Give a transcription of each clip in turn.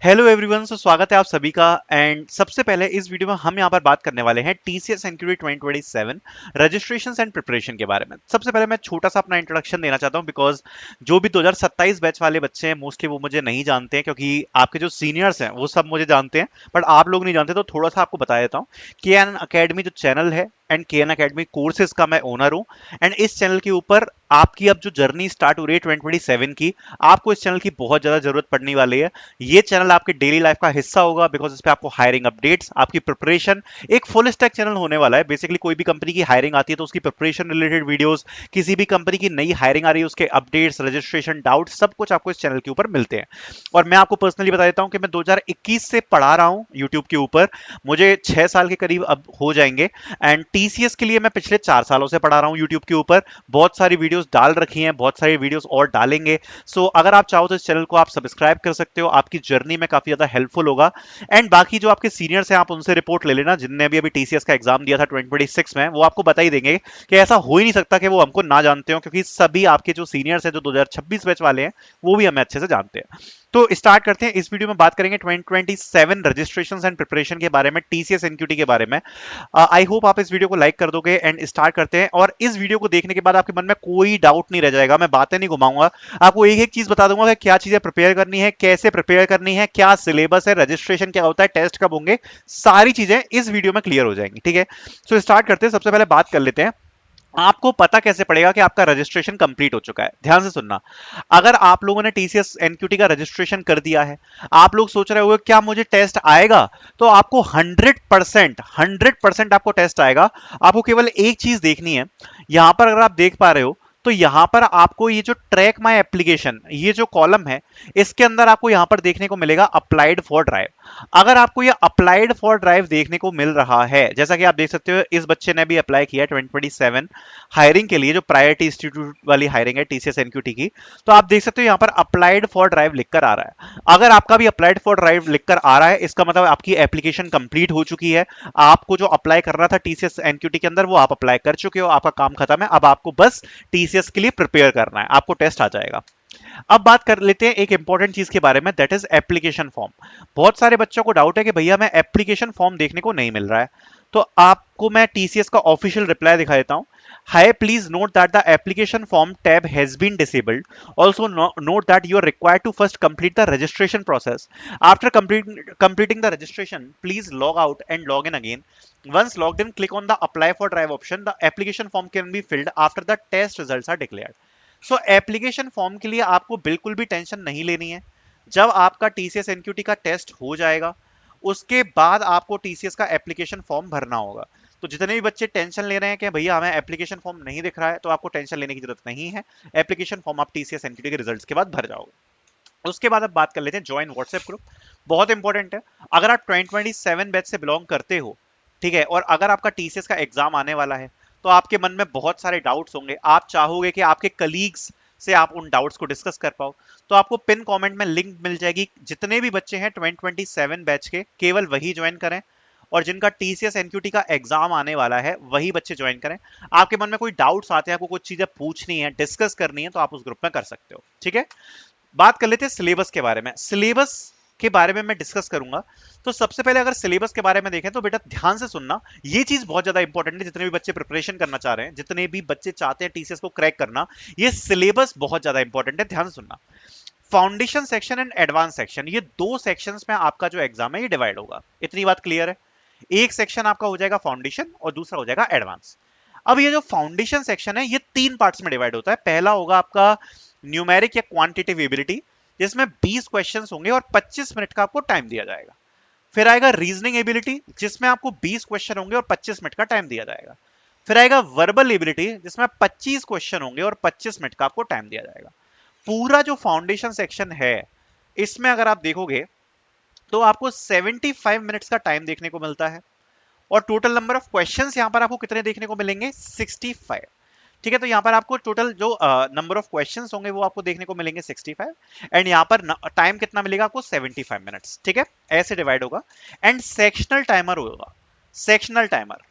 Hello everyone, सो स्वागत है आप सभी का। एंड सबसे पहले इस वीडियो में हम यहाँ पर बात करने वाले हैं TCS NQT 2027 registration and preparation के बारे में। सबसे पहले मैं छोटा सा अपना इंट्रोडक्शन देना चाहता हूँ, बिकॉज जो भी 2027 बैच वाले बच्चे हैं मोस्टली वो मुझे नहीं जानते हैं, क्योंकि आपके जो सीनियर्स हैं वो सब मुझे जानते हैं बट आप लोग नहीं जानते। तो थोड़ा सा आपको बताया देता हूँ। के एन अकेडमी जो चैनल है एंड के एन अकेडमी कोर्सेज का मैं ओनर हूँ। एंड इस चैनल के ऊपर आपकी अब जो जर्नी स्टार्ट हो रही है 2027 की, आपको इस चैनल की बहुत ज्यादा जरूरत पड़ने वाली है। ये चैनल आपके डेली लाइफ का हिस्सा होगा, बिकॉज इस पे आपको हायरिंग अपडेट्स, आपकी प्रिपरेशन, एक फुल स्टैक चैनल होने वाला है। बेसिकली कोई भी कंपनी की हायरिंग आती है तो उसकी प्रिपरेशन रिलेटेड वीडियोस, किसी भी कंपनी की नई हायरिंग आ रही है उसके अपडेट्स, रजिस्ट्रेशन, डाउट, सब कुछ आपको इस चैनल के ऊपर मिलते हैं। और मैं आपको पर्सनली बता देता हूं कि मैं 2021 से पढ़ा रहा हूं यूट्यूब के ऊपर। मुझे 6 साल के करीब अब हो जाएंगे। एंड टीसीएस के लिए मैं पिछले 4 सालों से पढ़ा रहा हूं यूट्यूब के ऊपर। बहुत सारी वीडियोस डाल रखी हैं, बहुत सारी वीडियोस और डालेंगे। सो अगर आप चाहो तो इस चैनल को आप सब्सक्राइब कर सकते हो, आपकी जर्नी में काफी ज्यादा हेल्पफुल होगा। एंड बाकी जो आपके सीनियर्स हैं आप उनसे रिपोर्ट ले लेना, जिनने भी अभी टीसीएस का एग्जाम दिया था 2026 में, वो आपको बता ही देंगे कि ऐसा हो ही नहीं सकता कि वो हमको ना जानते हो, क्योंकि सभी आपके जो सीनियर्स हैं जो 2026 बैच वाले हैं वो भी हमें अच्छे से जानते हैं। तो स्टार्ट करते हैं। इस वीडियो में बात करेंगे 2027 रजिस्ट्रेशन एंड प्रिपरेशन के बारे में, टीसीएस एनक्यूटी के बारे में। आई होप आप इस वीडियो को लाइक कर दोगे। एंड स्टार्ट करते हैं। और इस वीडियो को देखने के बाद आपके मन में कोई डाउट नहीं रह जाएगा, मैं बातें नहीं घुमाऊंगा, आपको एक एक चीज बता दूंगा कि क्या चीजें प्रिपेयर करनी है, कैसे प्रिपेयर करनी है, क्या सिलेबस है, रजिस्ट्रेशन क्या होता है, टेस्ट कब होंगे, सारी चीजें इस वीडियो में क्लियर हो जाएंगी। ठीक है, सो स्टार्ट करते हैं। सबसे पहले बात कर लेते हैं, आपको पता कैसे पड़ेगा कि आपका रजिस्ट्रेशन कंप्लीट हो चुका है। ध्यान से सुनना। अगर आप लोगों ने टीसीएस एनक्यूटी का रजिस्ट्रेशन कर दिया है, आप लोग सोच रहे हो क्या मुझे टेस्ट आएगा, तो आपको 100% आपको टेस्ट आएगा। आपको केवल एक चीज देखनी है। यहां पर अगर आप देख पा रहे हो तो यहां पर आपको ये जो ट्रैक माय एप्लीकेशन, ये जो कॉलम है, इसके अंदर आपको यहां पर देखने को मिलेगा अप्लाइड फॉर ड्राइव। अगर आपको ये अप्लाइड फॉर ड्राइव देखने को मिल रहा है, जैसा कि आप देख सकते हो इस बच्चे ने भी अप्लाई किया 2027 हायरिंग के लिए, जो प्रायोरिटी इंस्टीट्यूट वाली हायरिंग है टीसीएस एनक्यूटी की, तो आप देख सकते हो यहां पर अप्लाइड फॉर ड्राइव लिखकर आ रहा है। अगर आपका भी अप्लाइड फॉर ड्राइव लिखकर आ रहा है, इसका मतलब आपकी एप्लीकेशन कंप्लीट हो चुकी है। आपको जो अप्लाई करना था टीसीएस एनक्यूटी के अंदर वो आप अप्लाई कर चुके हो, आपका काम खत्म है। अब आपको बस टीसीएस के लिए प्रिपेयर करना है, आपको टेस्ट आ जाएगा। अब बात कर लेते हैं एक इंपॉर्टेंट चीज के बारे में, दैट इज एप्लीकेशन फॉर्म। बहुत सारे बच्चों को डाउट है कि भैया मैं एप्लीकेशन फॉर्म देखने को नहीं मिल रहा है। तो आपको मैं टीसीएस का ऑफिशियल रिप्लाई दिखा देता हूं। Hi, please note that the application form tab has been disabled. Also note that you are required to first complete the registration process. After completing the registration, please log out and log in again. Once logged in, click on the apply for drive option. The application form can be filled after the test results are declared. So application form के लिए आपको बिल्कुल भी tension नहीं लेनी है। जब आपका टीसीएस एनक्यूटी का टेस्ट हो जाएगा, उसके बाद आपको टीसीएस का एप्लीकेशन फॉर्म भरना होगा। तो जितने भी बच्चे टेंशन ले रहे हैं कि भैया हमें एप्लीकेशन फॉर्म नहीं दिख रहा है, तो आपको टेंशन लेने की जरूरत नहीं है। एप्लीकेशन फॉर्म आप टीसीएस एनक्यूटी के रिजल्ट्स के बाद भर जाओगे। उसके बाद अब बात कर लेते हैं ज्वाइन व्हाट्सएप ग्रुप। बहुत इंपॉर्टेंट है। अगर आप 2027 बैच से बिलोंग करते हो, ठीक है, और अगर आपका टीसीएस का एग्जाम आने वाला है, तो आपके मन में बहुत सारे डाउट्स होंगे। आप चाहोगे कि आपके कलीग्स से आप उन डाउट्स को डिस्कस कर पाओ। तो आपको पिन कमेंट में लिंक मिल जाएगी। जितने भी बच्चे हैं 2027 बैच के, केवल वही ज्वाइन करें। और जिनका टीसीएस एनक्यूटी का एग्जाम आने वाला है वही बच्चे ज्वाइन करें। आपके मन में कोई डाउट्स आते हैं, आपको कुछ चीजें पूछनी है, डिस्कस करनी है, तो आप उस ग्रुप में कर सकते हो। ठीक है, बात कर लेते हैं सिलेबस के बारे में। सिलेबस के बारे में मैं डिस्कस करूंगा। तो सबसे पहले अगर सिलेबस के बारे में देखें तो बेटा ध्यान से सुनना, ये चीज बहुत ज्यादा इंपॉर्टेंट है। जितने भी बच्चे प्रिपरेशन करना चाह रहे हैं, जितने भी बच्चे चाहते हैं टीसीएस को क्रैक करना, ये सिलेबस बहुत ज्यादा इंपॉर्टेंट है, ध्यान से सुनना। Foundation section and advance section, ये दो सेक्शंस में आपका जो एग्जाम है ये डिवाइड होगा। इतनी बात क्लियर है। एक सेक्शन आपका हो जाएगा फाउंडेशन और दूसरा हो जाएगा एडवांस। अब ये जो फाउंडेशन सेक्शन है ये तीन पार्ट्स में डिवाइड होता है। पहला होगा आपका न्यूमेरिक या क्वांटिटेटिव एबिलिटी, जिसमें 20 क्वेश्चंस होंगे और 25 मिनट का आपको टाइम दिया जाएगा। फिर आएगा रीजनिंग एबिलिटी, जिसमें आपको 20 क्वेश्चन होंगे और 25 मिनट का टाइम दिया जाएगा। फिर आएगा वर्बल एबिलिटी, जिसमें 25 क्वेश्चन होंगे और 25 मिनट का आपको टाइम दिया जाएगा। पूरा जो फाउंडेशन सेक्शन है, इसमें अगर आप देखोगे तो आपको 75 मिनट्स का टाइम देखने को मिलता है। और टोटल नंबर ऑफ क्वेश्चंस यहां पर आपको कितने देखने को मिलेंगे? 65। ठीक है, तो यहां पर आपको टोटल जो नंबर ऑफ क्वेश्चंस होंगे वो आपको देखने को मिलेंगे 65। एंड यहां पर टाइम कितना मिलेगा आपको? 75 मिनट्स। ठीक है, ऐसे डिवाइड होगा। एंड सेक्शनल टाइमर होगा। सेक्शनल टाइमर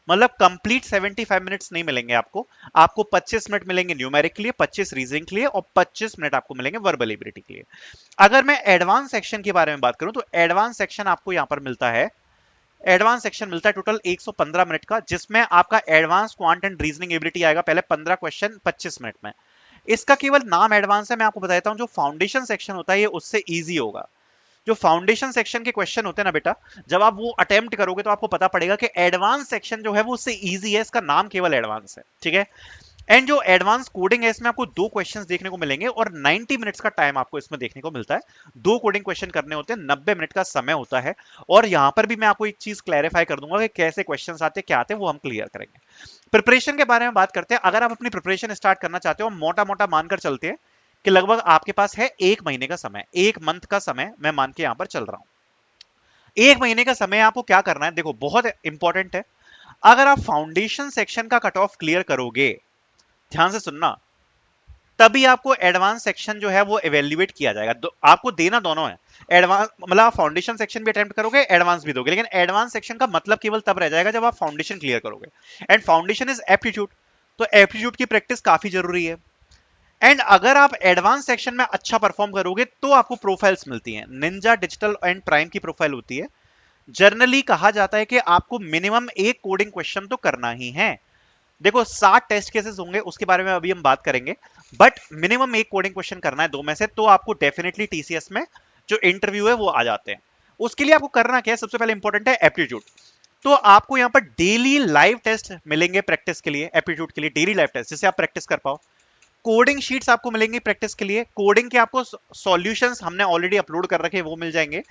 मतलब कंप्लीट 75 मिनट्स नहीं मिलेंगे आपको। आपको 25 मिनट मिलेंगे न्यूमेरिक के लिए, 25 रीजनिंग के लिए, और 25 मिनट आपको मिलेंगे वर्बल एबिलिटी के लिए। अगर मैं एडवांस सेक्शन के बारे में बात करूं तो एडवांस सेक्शन आपको यहां पर मिलता है, एडवांस सेक्शन मिलता है टोटल 115 मिनट का, जिसमें आपका advance quant and reasoning ability आएगा पहले 15 क्वेश्चन 25 मिनट में। इसका केवल नाम एडवांस है, मैं आपको बताता हूं जो फाउंडेशन सेक्शन होता है ये उससे इजी होगा। जो फाउंडेशन सेक्शन के क्वेश्चन होते हैं ना बेटा, जब आप वो अटेम्प्ट करोगे तो आपको पता पड़ेगा कि एडवांस सेक्शन जो है वो उससे इजी है, इसका नाम केवल एडवांस है, ठीक है। एंड जो एडवांस कोडिंग है इसमें आपको दो क्वेश्चंस देखने को मिलेंगे और 90 मिनट्स का टाइम आपको इसमें देखने को मिलता है। दो कोडिंग क्वेश्चन करने होते हैं, 90 मिनट का समय होता है। और यहां पर भी मैं आपको एक चीज क्लैरिफाई कर दूंगा कि कैसे क्वेश्चंस आते हैं, क्या आते हैं, वो हम क्लियर करेंगे। प्रिपरेशन के बारे में बात करते हैं। अगर आप अपनी प्रिपरेशन स्टार्ट करना चाहते हो, मोटा मोटा मानकर चलते हैं कि लगभग आपके पास है 1 महीने का समय, 1 मंथ का समय मैं मान के यहां पर चल रहा हूं। 1 महीने का समय आपको क्या करना है, देखो बहुत इंपॉर्टेंट है। अगर आप फाउंडेशन सेक्शन का कट ऑफ क्लियर करोगे, ध्यान से सुनना, तभी आपको एडवांस सेक्शन जो है वो इवेल्युएट किया जाएगा। आपको देना दोनों है, एडवांस मतलब आप फाउंडेशन सेक्शन भी अटेम्प्ट करोगे, एडवांस भी दोगे, लेकिन एडवांस सेक्शन का मतलब केवल तब रह जाएगा जब आप फाउंडेशन क्लियर करोगे। एंड फाउंडेशन इज एप्टीट्यूड, तो एप्टीट्यूड की प्रैक्टिस काफी जरूरी है। एंड अगर आप एडवांस सेक्शन में अच्छा परफॉर्म करोगे तो आपको प्रोफाइल्स मिलती हैं, निंजा, डिजिटल एंड प्राइम की प्रोफाइल होती है। जनरली कहा जाता है कि आपको मिनिमम एक कोडिंग क्वेश्चन तो करना ही है। देखो 60 टेस्ट केसेस होंगे, उसके बारे में अभी हम बात करेंगे, बट मिनिमम एक कोडिंग क्वेश्चन करना है दो में से, तो आपको डेफिनेटली टीसीएस में जो इंटरव्यू है वो आ जाते हैं। उसके लिए आपको करना क्या है, सबसे पहले इंपॉर्टेंट है एप्टीट्यूड। तो आपको यहां पर डेली लाइव टेस्ट मिलेंगे प्रैक्टिस के लिए, एप्टीट्यूड के लिए डेली लाइव टेस्ट जिससे आप प्रैक्टिस कर पाओ। कोडिंग शीट्स आपको मिलेंगी प्रैक्टिस के लिए, कोडिंग के आपको सॉल्यूशंस हमने ऑलरेडी अपलोड कर रखे हैं वो मिल जाएंगे।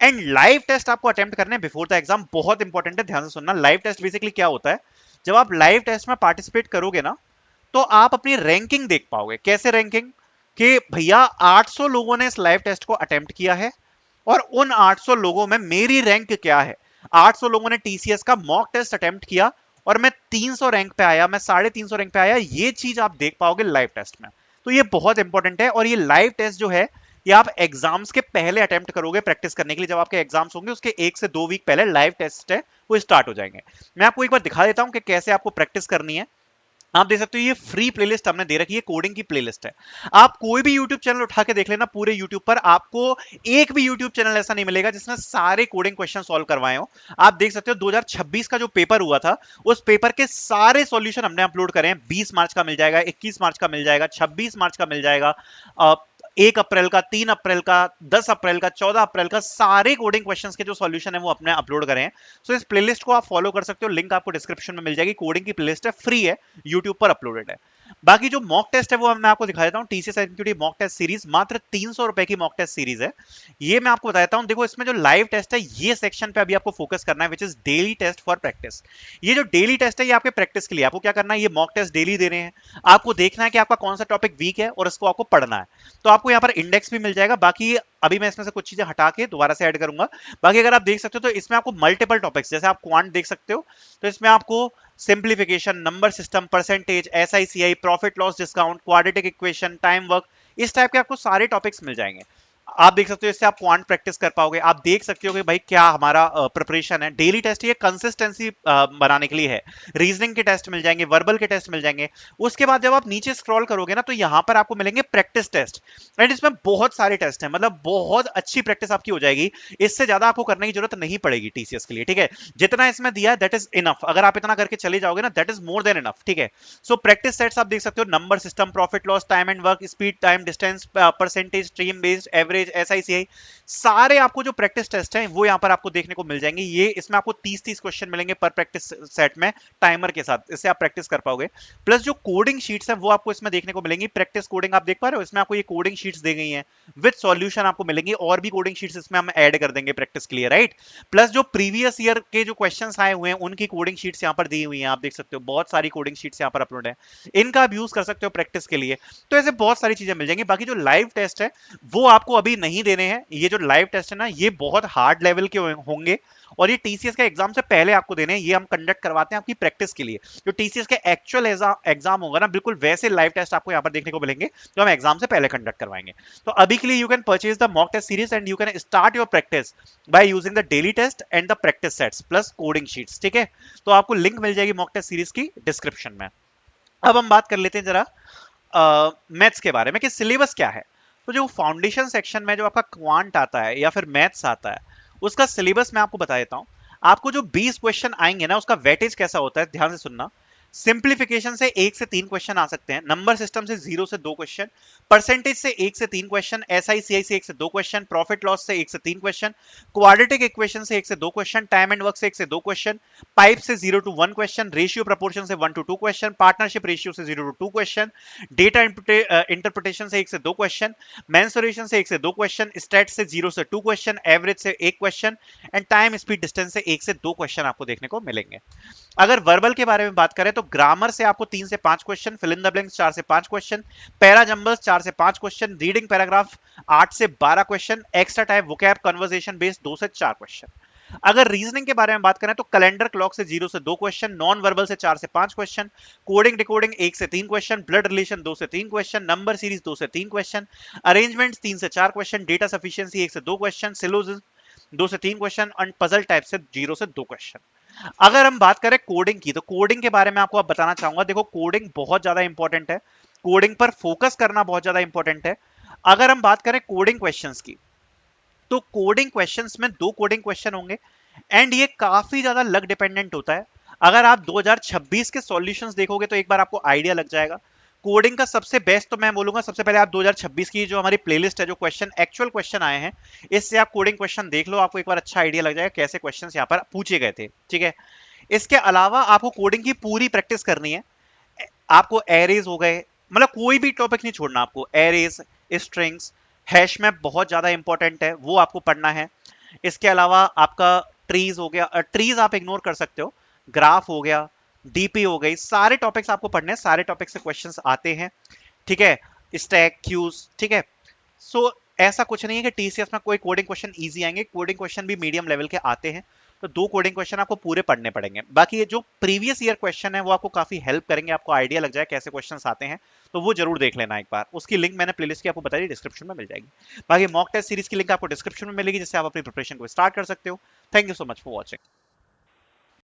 एंड लाइव टेस्ट आपको अटेम्प्ट करने हैं बिफोर द एग्जाम, बहुत इंपॉर्टेंट है, ध्यान से सुनना। लाइव टेस्ट बेसिकली क्या होता है, जब आप लाइव टेस्ट में पार्टिसिपेट करोगे ना, तो आप अपनी रैंकिंग देख पाओगे। कैसे रैंकिंग, कि भैया 800 लोगों ने इस लाइव टेस्ट को अटेम्प्ट किया है और उन 800 लोगों में मेरी रैंक क्या है। 800 लोगों ने टीसीएस का मॉक टेस्ट अटेम्प्ट किया और मैं 300 रैंक पे आया, मैं 350 रैंक पे आया, ये चीज आप देख पाओगे लाइव टेस्ट में। तो ये बहुत इंपॉर्टेंट है। और ये लाइव टेस्ट जो है ये आप एग्जाम्स के पहले अटेम्प्ट करोगे प्रैक्टिस करने के लिए। जब आपके एग्जाम्स होंगे उसके 1 से 2 वीक पहले लाइव टेस्ट है वो स्टार्ट हो जाएंगे। मैं आपको एक बार दिखा देता हूं कि कैसे आपको प्रैक्टिस करनी है। आप देख सकते हो ये फ्री प्लेलिस्ट हमने दे रखी है, कोडिंग की प्लेलिस्ट है। आप कोई भी YouTube चैनल उठा के देख लेना, पूरे YouTube पर आपको एक भी YouTube चैनल ऐसा नहीं मिलेगा जिसने सारे कोडिंग क्वेश्चन सॉल्व करवाए हो। आप देख सकते हो 2026 का जो पेपर हुआ था उस पेपर के सारे सॉल्यूशन हमने अपलोड करे हैं। 20 मार्च का मिल जाएगा, 21 मार्च का मिल जाएगा, 26 मार्च का मिल जाएगा, 1 अप्रैल का, 3 अप्रैल का, 10 अप्रैल का, 14 अप्रैल का, सारे कोडिंग क्वेश्चंस के जो सॉल्यूशन है वो अपने अपलोड करें हैं। सो इस प्लेलिस्ट को आप फॉलो कर सकते हो, लिंक आपको डिस्क्रिप्शन में मिल जाएगी। कोडिंग की प्लेलिस्ट है, फ्री है, यूट्यूब पर अपलोडेड है। बाकी जो मॉक टेस्ट है वो मैं आपको दिखा देता हूँ। TCS executive mock test series मात्र 300 रुपए की मॉक टेस्ट सीरीज है, ये मैं आपको बताता हूँ। देखो इसमें जो लाइव टेस्ट है ये सेक्शन पे अभी आपको फोकस करना है, which is daily test for practice. ये जो डेली टेस्ट है ये आपके प्रैक्टिस के लिए, आपको क्या करना है, ये मॉक टेस्ट डेली दे रहे हैं। आपको देखना है कि आपका कौन सा टॉपिक वीक है और इसको आपको पढ़ना है। तो आपको यहाँ पर इंडेक्स भी मिल जाएगा। बाकी अभी मैं इसमें से कुछ चीजें हटा के दोबारा से ऐड करूंगा। बाकी अगर आप देख सकते हो तो इसमें आपको मल्टीपल टॉपिक्स, जैसे आप क्वांट देख सकते हो तो इसमें आपको simplification, number system, percentage, SI CI, profit loss discount, quadratic equation, time work, इस टाइप के आपको सारे टॉपिक्स मिल जाएंगे। आप देख सकते हो इससे आप क्वांट प्रैक्टिस कर पाओगे। आप देख सकते हो कि भाई क्या हमारा प्रिपरेशन है। डेली टेस्ट ये कंसिस्टेंसी बनाने के लिए है। रीजनिंग के टेस्ट मिल जाएंगे, वर्बल के टेस्ट मिल जाएंगे। उसके बाद जब आप नीचे स्क्रॉल करोगे ना तो यहां पर आपको मिलेंगे प्रैक्टिस टेस्ट, एंड इसमें बहुत सारे टेस्ट हैं, मतलब बहुत अच्छी प्रैक्टिस आपकी हो जाएगी। इससे ज्यादा आपको करने की जरूरत नहीं पड़ेगी टीसीएस के लिए, ठीक है। जितना इसमें दिया है दैट इज इनफ, अगर आप इतना करके चले जाओगे ना that is more than enough, ठीक है। सो प्रैक्टिस सेट्स आप देख सकते हो, number system, profit loss, time and work, speed, time, distance, percentage, stream based, average, SI CI, सारे आपको जो प्रैक्टिस टेस्ट हैं वो यहां पर आपको देखने को मिल जाएंगे। ये इसमें आपको 30-30 क्वेश्चन मिलेंगे पर प्रैक्टिस सेट में, टाइमर के साथ, इससे आप प्रैक्टिस कर पाओगे। प्लस जो कोडिंग शीट्स है वो आपको इसमें देखने को मिलेंगी। प्रैक्टिस कोडिंग आप देख पा रहे हो, इसमें आपको ये कोडिंग शीट्स दी गई हैं विद सॉल्यूशन आपको मिलेंगी, और भी कोडिंग शीट्स इसमें हम ऐड कर देंगे प्रैक्टिस के लिए, राइट। प्लस जो प्रीवियस ईयर के जो क्वेश्चंस आए हुए हैं उनकी कोडिंग शीट्स यहां पर दी हुई हैं, आप देख सकते हो बहुत सारी कोडिंग शीट्स यहां पर अपलोड है, इनका आप यूज कर सकते हो प्रैक्टिस के लिए। तो ऐसे बहुत सारी चीजें मिल जाएंगी। बाकी जो लाइव टेस्ट है वो आपको अभी नहीं देने हैं। ये जो लाइव टेस्ट है ना, ये बहुत हार्ड लेवल के होंगे और ये टीसीएस का एग्जाम से पहले आपको देने हैं। ये हम कंडक्ट करवाते हैं आपकी प्रैक्टिस के लिए। जो टीसीएस के एक्चुअल एग्जाम होगा ना, बिल्कुल वैसे लाइव टेस्ट आपको यहाँ पर देखने को मिलेंगे जो हम एग्जाम से पहले कंडक्ट करवाएंगे। तो अभी के लिए you can purchase the mock test series and you can start your practice by using the daily test and the practice sets plus coding sheets. ठीक है, तो आपको लिंक मिल जाएगी मॉक टेस्ट सीरीज की डिस्क्रिप्शन में। अब हम बात कर लेते हैं जरा मैथ्स के बारे में कि सिलेबस क्या है। तो जो फाउंडेशन सेक्शन में जो आपका क्वांट आता है या फिर मैथ्स आता है, उसका सिलेबस मैं आपको बता देता हूं। आपको जो 20 क्वेश्चन आएंगे ना, उसका वेटेज कैसा होता है, ध्यान से सुनना। सिंप्लीफिकेशन से 1 से 3 क्वेश्चन आ सकते हैं, नंबर सिस्टम से 0 से 2 क्वेश्चन, परसेंटेज से 1 से 3 क्वेश्चन, एसआईसीआई से 1 से 2 क्वेश्चन, प्रॉफिट लॉस से 1 से 3 क्वेश्चन, क्वाड्रेटिक इक्वेशन से 1 से 2 क्वेश्चन, टाइम एंड वर्क से 1 से 2 क्वेश्चन, पाइप से 0 टू 1 क्वेश्चन, रेशियो प्रपोर्शन से 1 टू 2 क्वेश्चन, पार्टनरशिप रेशियो से 0 टू 2 क्वेश्चन, डेटा इंटरप्रिटेशन से 1 से 2 क्वेश्चन, मेंसुरेशन से 1 से 2 क्वेश्चन, स्टैट से 0 से 2 क्वेश्चन, एवरेज से 1 question and time speed distance से 1 से 2 क्वेश्चन आपको देखने को मिलेंगे। अगर वर्बल के बारे में बात करें तो ग्रामर से आपको 3 से 5 question, fill in the blanks 4 से 5 क्वेश्चन, पैरा जंबल्स 4 से 5 क्वेश्चन, रीडिंग पैराग्राफ 8 से 12 question, extra type vocab conversation based 2 से 4 क्वेश्चन। अगर रीजनिंग के बारे में बात करें तो कैलेंडर क्लॉक से 0 से 2 क्वेश्चन, नॉन वर्बल से 4 से 5 क्वेश्चन, कोडिंग डिकोडिंग 1 से 3 क्वेश्चन, ब्लड रिलेशन 2 से 3 क्वेश्चन, नंबर सीरीज 2 से 3 क्वेश्चन, अरेंजमेंट्स 3 से 4 क्वेश्चन, डेटा सफिशिएंसी 1 से 2 क्वेश्चन, सिलोजिज्म 2 से 3 क्वेश्चन एंड पजल टाइप से 0 से 2 क्वेश्चन। अगर हम बात करें कोडिंग की, तो कोडिंग के बारे में आपको अब बताना चाहूंगा। देखो, कोडिंग बहुत ज्यादा इंपॉर्टेंट है, कोडिंग पर फोकस करना बहुत ज्यादा इंपॉर्टेंट है। अगर हम बात करें कोडिंग क्वेश्चंस की, तो कोडिंग क्वेश्चंस में 2 कोडिंग क्वेश्चन होंगे एंड ये काफी ज्यादा लक डिपेंडेंट होता है। अगर आप 2026 के सॉल्यूशंस देखोगे तो एक बार आपको आइडिया लग जाएगा। कोडिंग का सबसे बेस्ट तो मैं बोलूंगा, सबसे पहले आप 2026 की जो हमारी प्लेलिस्ट है, जो क्वेश्चन एक्चुअल क्वेश्चन आए हैं, इससे आप कोडिंग क्वेश्चन देख लो, आपको एक बार अच्छा आइडिया लग जाएगा कैसे क्वेश्चंस यहाँ पर पूछे गए थे। ठीक है, इसके अलावा आपको कोडिंग की पूरी प्रैक्टिस करनी है। आपको एरेज हो गए, मतलब कोई भी टॉपिक नहीं छोड़ना आपको। एरेज, स्ट्रिंग्स, हैश मैप बहुत ज्यादा इंपॉर्टेंट है, वो आपको पढ़ना है। इसके अलावा आपका ट्रीज हो गया, ट्रीज आप इग्नोर कर सकते हो, ग्राफ हो गया, डीपी हो गई, सारे टॉपिक्स आपको पढ़ने हैं, सारे टॉपिक से क्वेश्चंस आते हैं। ठीक है, स्टैक क्यूज। ठीक है, सो ऐसा कुछ नहीं है कि टीसीएस में कोई कोडिंग क्वेश्चन इजी आएंगे, कोडिंग क्वेश्चन भी मीडियम लेवल के आते हैं। तो 2 कोडिंग क्वेश्चन आपको पूरे पढ़ने पड़ेंगे। बाकी ये जो प्रीवियस ईयर क्वेश्चन है वो आपको काफी हेल्प करेंगे, आपको आइडिया लग जाए कैसे क्वेश्चंस आते हैं, तो वो जरूर देख लेना एक बार। उसकी लिंक मैंने प्लेलिस्ट की आपको बता दी, डिस्क्रिप्शन में मिल जाएगी। बाकी मॉक टेस्ट सीरीज की लिंक आपको डिस्क्रिप्शन में मिलेगी, जिससे आप अपनी प्रिपरेशन को स्टार्ट कर सकते हो। Thank you so much for watching.